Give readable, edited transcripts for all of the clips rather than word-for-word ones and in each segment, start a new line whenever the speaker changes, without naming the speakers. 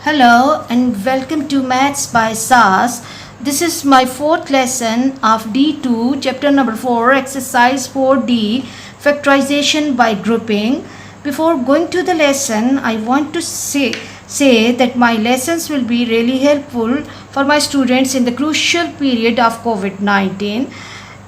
Hello and welcome to Maths by SAS. This is my fourth lesson of D2, chapter number 4, exercise 4D, factorization by grouping. Before going to the lesson, I want to say that my lessons will be really helpful for my students in the crucial period of COVID-19.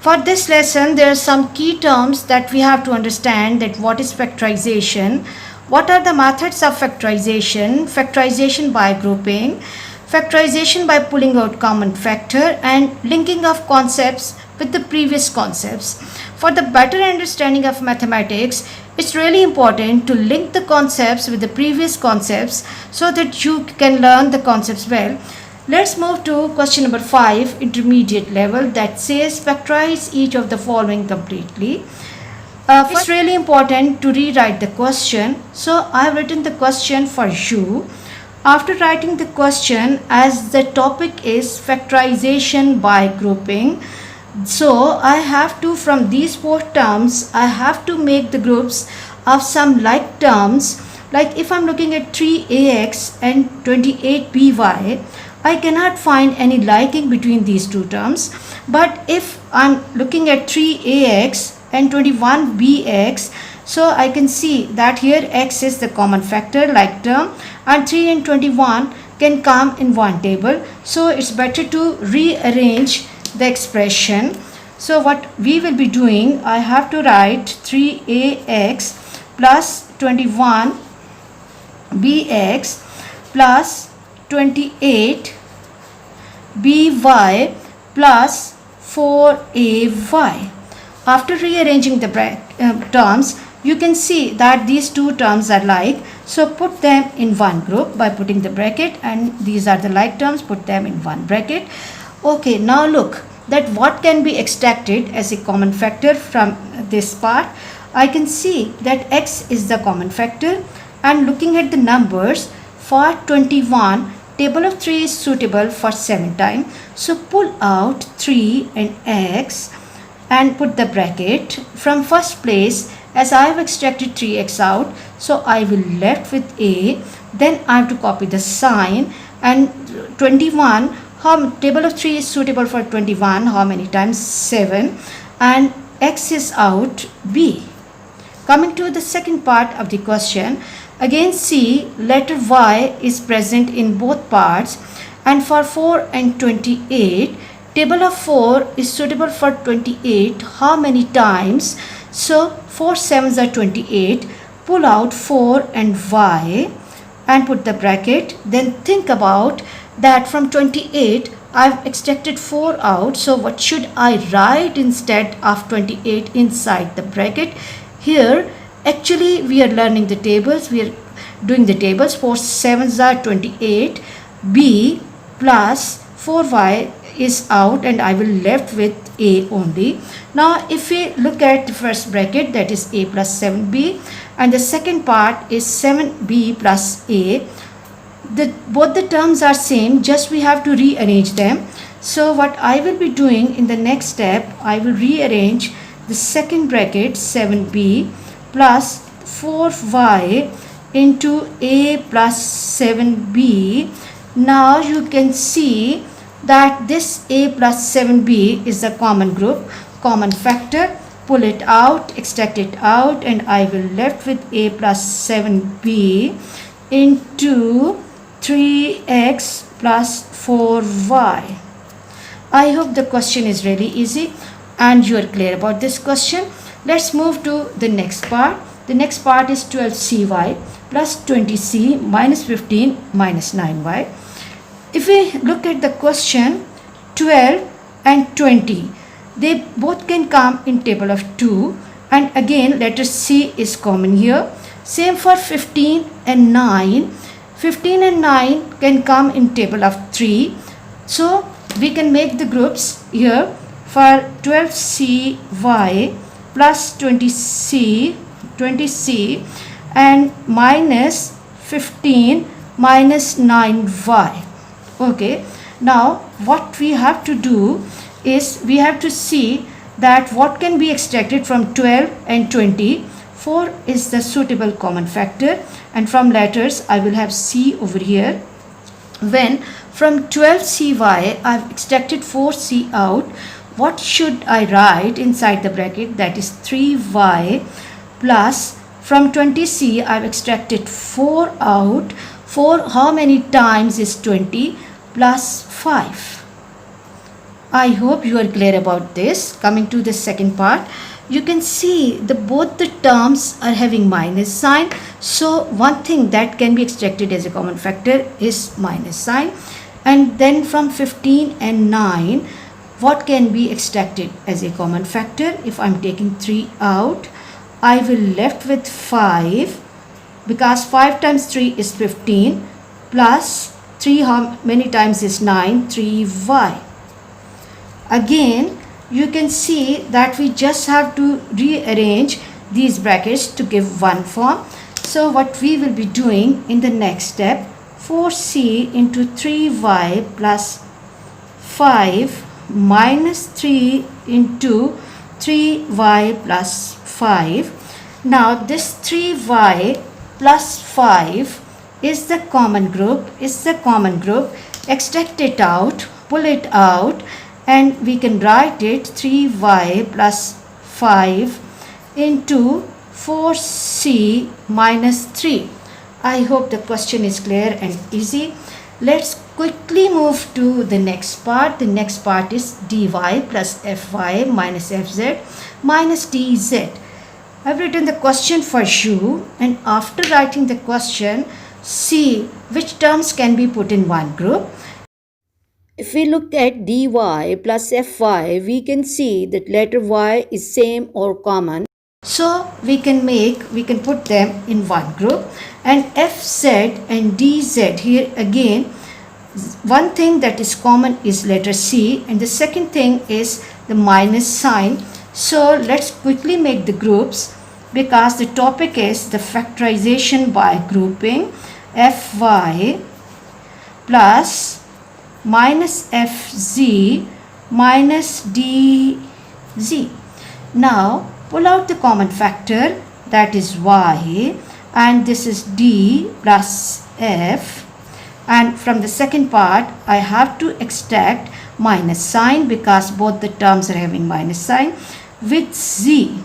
For this lesson, there are some key terms that we have to understand, that what is factorization, what are the methods of factorization, factorization by grouping, factorization by pulling out common factor, and linking of concepts with the previous concepts. For the better understanding of mathematics, it's really important to link the concepts with the previous concepts so that you can learn the concepts well. Let's move to question number 5, intermediate level, that says factorize each of the following completely. It's really important to rewrite the question. So I have written the question for you. After writing the question, as the topic is factorization by grouping, so I have to, from these four terms, I have to make the groups of some like terms. Like if I'm looking at 3ax and 28by, I cannot find any liking between these two terms. But if I'm looking at 3ax and 21bx, so I can see that here x is the common factor like term, and 3 and 21 can come in one table. So it's better to rearrange the expression. So what we will be doing, I have to write 3ax plus 21bx plus 28by plus 4ay. After rearranging the terms, you can see that these two terms are like. So put them in one group by putting the bracket, and these are the like terms, put them in one bracket. Okay, now look that what can be extracted as a common factor from this part. I can see that x is the common factor, and looking at the numbers for 21, table of 3 is suitable for 7 times. So pull out 3 and x and put the bracket from first place. As I have extracted 3x out, so I will left with a, then I have to copy the sign, and 21, how table of 3 is suitable for 21, how many times? 7, and x is out, b. Coming to the second part of the question, again see letter y is present in both parts, and for 4 and 28, table of 4 is suitable for 28, how many times? So 4 7s are 28, pull out 4 and y and put the bracket. Then think about that from 28 I've extracted 4 out, so what should I write instead of 28 inside the bracket? Here actually we are learning the tables, we are doing the tables. 4 7s are 28, b plus 4y is out, and I will left with a only. Now if we look at the first bracket, that is a plus 7b, and the second part is 7b plus a. Both the terms are same, just we have to rearrange them. So what I will be doing in the next step, I will rearrange the second bracket 7b plus 4y into a plus 7b. Now you can see that this a plus 7b is a common group, common factor. Pull it out, extract it out, and I will left with a plus 7b into 3x plus 4y. I hope the question is really easy and you are clear about this question. Let's move to the next part. The next part is 12cy plus 20c minus 15 minus 9y. If we look at the question, 12 and 20, they both can come in table of 2, and again letter C is common here. Same for 15 and 9. 15 and 9 can come in table of 3. So we can make the groups here for 12cy plus 20c and minus 15 minus 9y. Okay, now what we have to do is we have to see that what can be extracted from 12 and 20. 4 is the suitable common factor, and from letters I will have C over here. When from 12cy I've extracted 4c out, what should I write inside the bracket? That is 3y plus from 20c I've extracted 4 out. 4 how many times is 20 plus 5. I hope you are clear about this. Coming to the second part, you can see both the terms are having minus sign. So one thing that can be extracted as a common factor is minus sign. And then from 15 and 9, what can be extracted as a common factor? If I'm taking 3 out, I will left with 5, because 5 times 3 is 15, plus 3 how many times is 9? 3y. Again, you can see that we just have to rearrange these brackets to give one form. So what we will be doing in the next step, 4c into 3y plus 5 minus 3 into 3y plus 5. Now this 3y plus 5 is the common group, extract it out, pull it out, and we can write it 3y plus 5 into 4c minus 3. I hope the question is clear and easy. Let's quickly move to the next part. The next part is dy plus fy minus fz minus dz. I've written the question for you, and after writing the question, see which terms can be put in one group. If we look at dy plus fy, we can see that letter y is same or common. So we can put them in one group. And fz and dz, here again, one thing that is common is letter c, and the second thing is the minus sign. So let's quickly make the groups, because the topic is the factorization by grouping. Fy plus minus fz minus dz. Now pull out the common factor, that is y, and this is d plus f, and from the second part I have to extract minus sign because both the terms are having minus sign with z.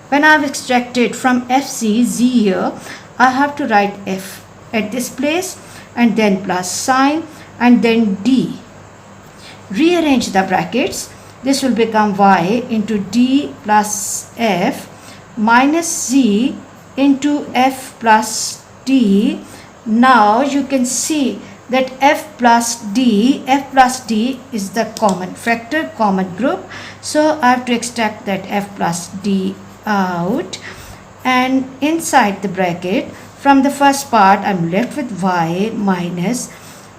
When I have extracted from fc z here, I have to write f at this place and then plus sign and then d. Rearrange the brackets. This will become y into d plus f minus z into f plus d. Now you can see that f plus d is the common factor, common group. So I have to extract that f plus d out, and inside the bracket from the first part I'm left with y minus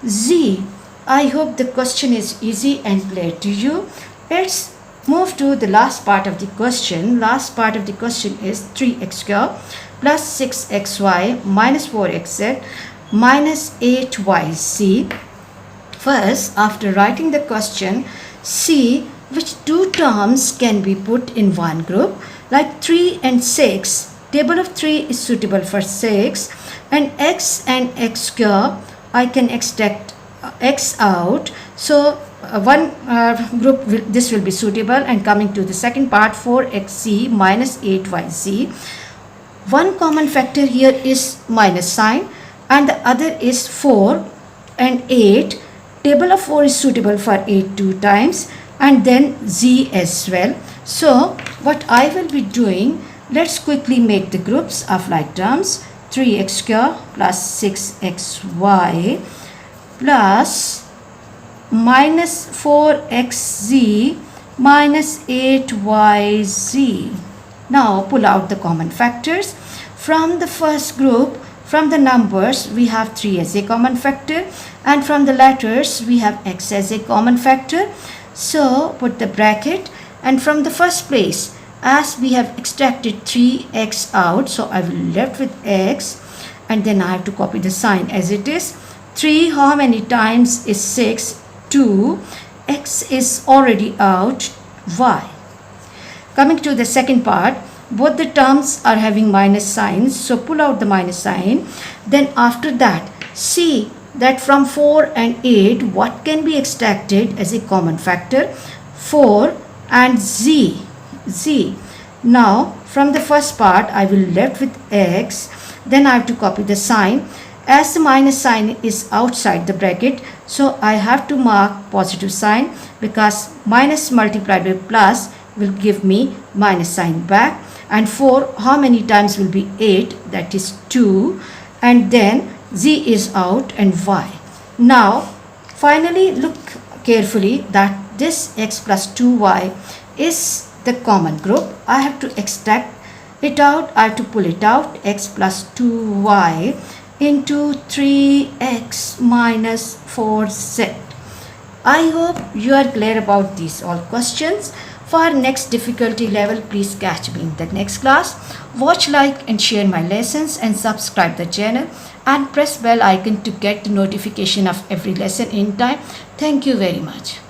z. I hope the question is easy and clear to you. Let's move to the last part of the question. Last part of the question is 3x square plus 6xy minus 4xz minus 8yz. First, after writing the question, see which two terms can be put in one group. Like 3 and 6, table of 3 is suitable for 6, and x and x square, I can extract x out. So one group this will be suitable. And coming to the second part, 4xz minus 8yz. One common factor here is minus sign, and the other is 4 and 8. Table of 4 is suitable for 8 two times, and then z as well. So what I will be doing, let's quickly make the groups of like terms. 3x square plus 6xy plus minus 4xz minus 8yz. Now pull out the common factors. From the first group, from the numbers, we have 3 as a common factor, and from the letters we have x as a common factor. So put the bracket, and from the first place, as we have extracted 3x out, so I will left with x, and then I have to copy the sign as it is. 3 how many times is 6? 2. X is already out, y. Coming to the second part, both the terms are having minus signs, so pull out the minus sign. Then after that, see that from 4 and 8 what can be extracted as a common factor? 4 and z. Now from the first part I will left with x, then I have to copy the sign. As the minus sign is outside the bracket, so I have to mark positive sign, because minus multiplied by plus will give me minus sign back. And 4 how many times will be 8? That is 2. And then z is out and y. Now finally look carefully that this x plus 2y is the common group. I have to extract it out. I have to pull it out. X plus 2y into 3x minus 4z. I hope you are clear about these all questions. For next difficulty level, please catch me in the next class. Watch, like and share my lessons, and subscribe the channel and press bell icon to get the notification of every lesson in time. Thank you very much.